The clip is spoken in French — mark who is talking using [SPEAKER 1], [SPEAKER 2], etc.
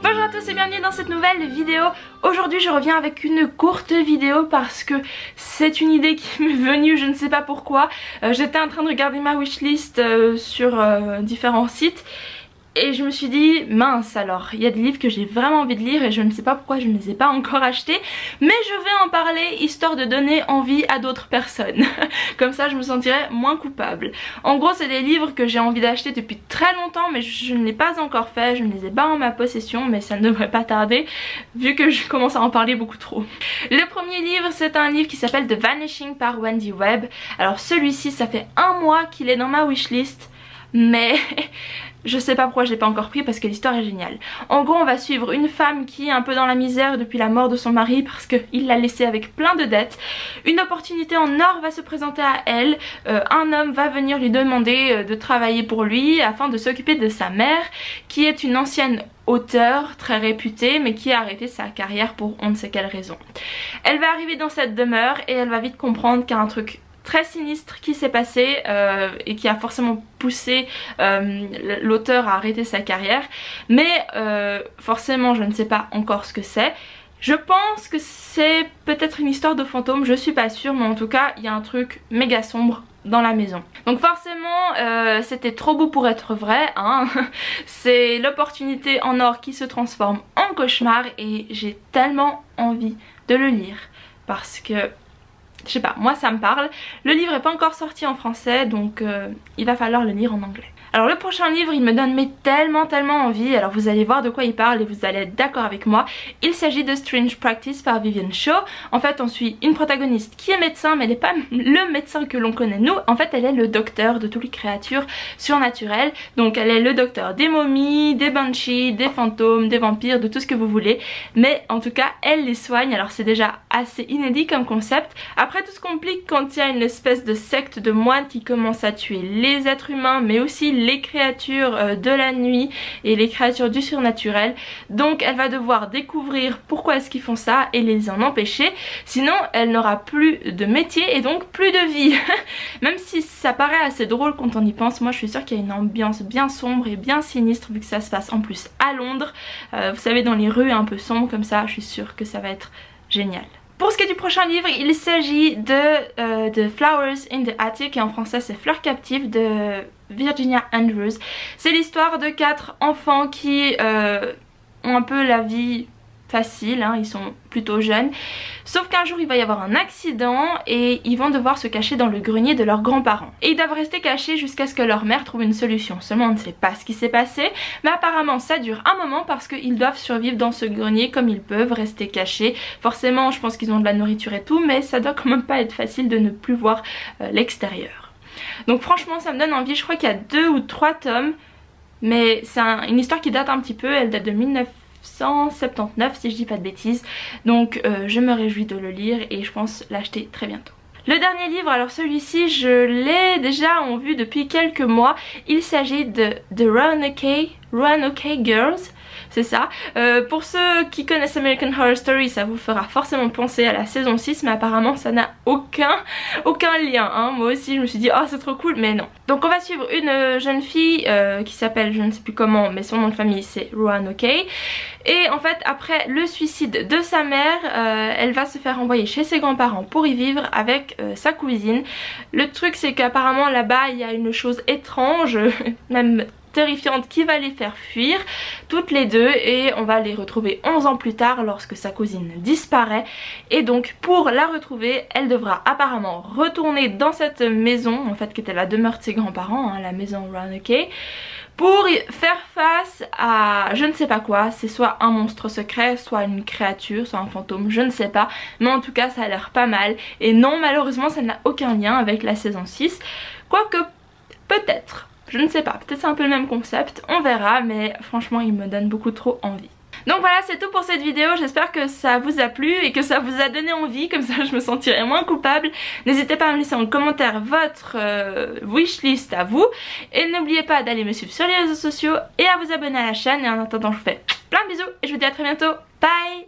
[SPEAKER 1] Bonjour à tous et bienvenue dans cette nouvelle vidéo. Aujourd'hui je reviens avec une courte vidéo parce que c'est une idée qui m'est venue, je ne sais pas pourquoi. J'étais en train de regarder ma wishlist sur différents sites. Et je me suis dit, mince alors, il y a des livres que j'ai vraiment envie de lire et je ne sais pas pourquoi je ne les ai pas encore achetés. Mais je vais en parler histoire de donner envie à d'autres personnes. Comme ça je me sentirai moins coupable. En gros c'est des livres que j'ai envie d'acheter depuis très longtemps mais je ne l'ai pas encore fait. Je ne les ai pas en ma possession mais ça ne devrait pas tarder vu que je commence à en parler beaucoup trop. Le premier livre c'est un livre qui s'appelle The Vanishing par Wendy Webb. Alors celui-ci ça fait un mois qu'il est dans ma wishlist. Mais je sais pas pourquoi je l'ai pas encore pris parce que l'histoire est géniale. En gros on va suivre une femme qui est un peu dans la misère depuis la mort de son mari parce qu'il l'a laissée avec plein de dettes. Une opportunité en or va se présenter à elle. Un homme va venir lui demander de travailler pour lui afin de s'occuper de sa mère qui est une ancienne auteure très réputée mais qui a arrêté sa carrière pour on ne sait quelle raison. Elle va arriver dans cette demeure et elle va vite comprendre qu'il y a un truc très sinistre qui s'est passé et qui a forcément poussé l'auteur à arrêter sa carrière, mais forcément je ne sais pas encore ce que c'est. Je pense que c'est peut-être une histoire de fantôme, je suis pas sûre, mais en tout cas il y a un truc méga sombre dans la maison. Donc forcément c'était trop beau pour être vrai hein. C'est l'opportunité en or qui se transforme en cauchemar et j'ai tellement envie de le lire parce que je sais pas, moi ça me parle. Le livre est pas encore sorti en français donc il va falloir le lire en anglais. Alors le prochain livre il me donne mais tellement envie. Alors vous allez voir de quoi il parle et vous allez être d'accord avec moi. Il s'agit de Strange Practice par Vivian Shaw. En fait on suit une protagoniste qui est médecin mais elle n'est pas le médecin que l'on connaît nous. En fait elle est le docteur de toutes les créatures surnaturelles. Donc elle est le docteur des momies, des banshees, des fantômes, des vampires, de tout ce que vous voulez. Mais en tout cas elle les soigne. Alors c'est déjà assez inédit comme concept. Après tout se complique quand il y a une espèce de secte de moines qui commence à tuer les êtres humains mais aussi les créatures de la nuit et les créatures du surnaturel. Donc elle va devoir découvrir pourquoi est-ce qu'ils font ça et les en empêcher. Sinon elle n'aura plus de métier et donc plus de vie. Même si ça paraît assez drôle quand on y pense, moi je suis sûre qu'il y a une ambiance bien sombre et bien sinistre vu que ça se passe en plus à Londres. Vous savez dans les rues un peu sombres comme ça, je suis sûre que ça va être génial. Pour ce qui est du prochain livre, il s'agit de Flowers in the Attic et en français c'est Fleurs captives de Virginia Andrews. C'est l'histoire de 4 enfants qui ont un peu la vie facile, hein, ils sont plutôt jeunes. Sauf qu'un jour il va y avoir un accident et ils vont devoir se cacher dans le grenier de leurs grands-parents. Et ils doivent rester cachés jusqu'à ce que leur mère trouve une solution. Seulement on ne sait pas ce qui s'est passé, mais apparemment ça dure un moment parce qu'ils doivent survivre dans ce grenier comme ils peuvent, rester cachés. Forcément je pense qu'ils ont de la nourriture et tout, mais ça doit quand même pas être facile de ne plus voir l'extérieur. Donc franchement ça me donne envie, je crois qu'il y a 2 ou 3 tomes, mais c'est une histoire qui date un petit peu, elle date de 1979 si je dis pas de bêtises. Donc je me réjouis de le lire et je pense l'acheter très bientôt. Le dernier livre, alors celui-ci je l'ai déjà en vue depuis quelques mois. Il s'agit de Roanoke Girls. C'est ça. Pour ceux qui connaissent American Horror Story, ça vous fera forcément penser à la saison 6, mais apparemment ça n'a aucun lien. Hein. Moi aussi je me suis dit oh c'est trop cool, mais non. Donc on va suivre une jeune fille qui s'appelle je ne sais plus comment, mais son nom de famille c'est Roanoke. Et en fait après le suicide de sa mère, elle va se faire envoyer chez ses grands-parents pour y vivre avec sa cousine. Le truc c'est qu'apparemment là-bas il y a une chose étrange, même terrifiante qui va les faire fuir toutes les deux et on va les retrouver 11 ans plus tard lorsque sa cousine disparaît et donc pour la retrouver elle devra apparemment retourner dans cette maison en fait qui était la demeure de ses grands-parents, hein, la maison Roanoke, pour faire face à je ne sais pas quoi. C'est soit un monstre secret, soit une créature, soit un fantôme, je ne sais pas, mais en tout cas ça a l'air pas mal et non malheureusement ça n'a aucun lien avec la saison 6, quoique peut-être. Je ne sais pas, peut-être c'est un peu le même concept, on verra, mais franchement il me donne beaucoup trop envie. Donc voilà, c'est tout pour cette vidéo, j'espère que ça vous a plu et que ça vous a donné envie, comme ça je me sentirai moins coupable. N'hésitez pas à me laisser en commentaire votre wishlist à vous. Et n'oubliez pas d'aller me suivre sur les réseaux sociaux et à vous abonner à la chaîne. Et en attendant je vous fais plein de bisous et je vous dis à très bientôt, bye.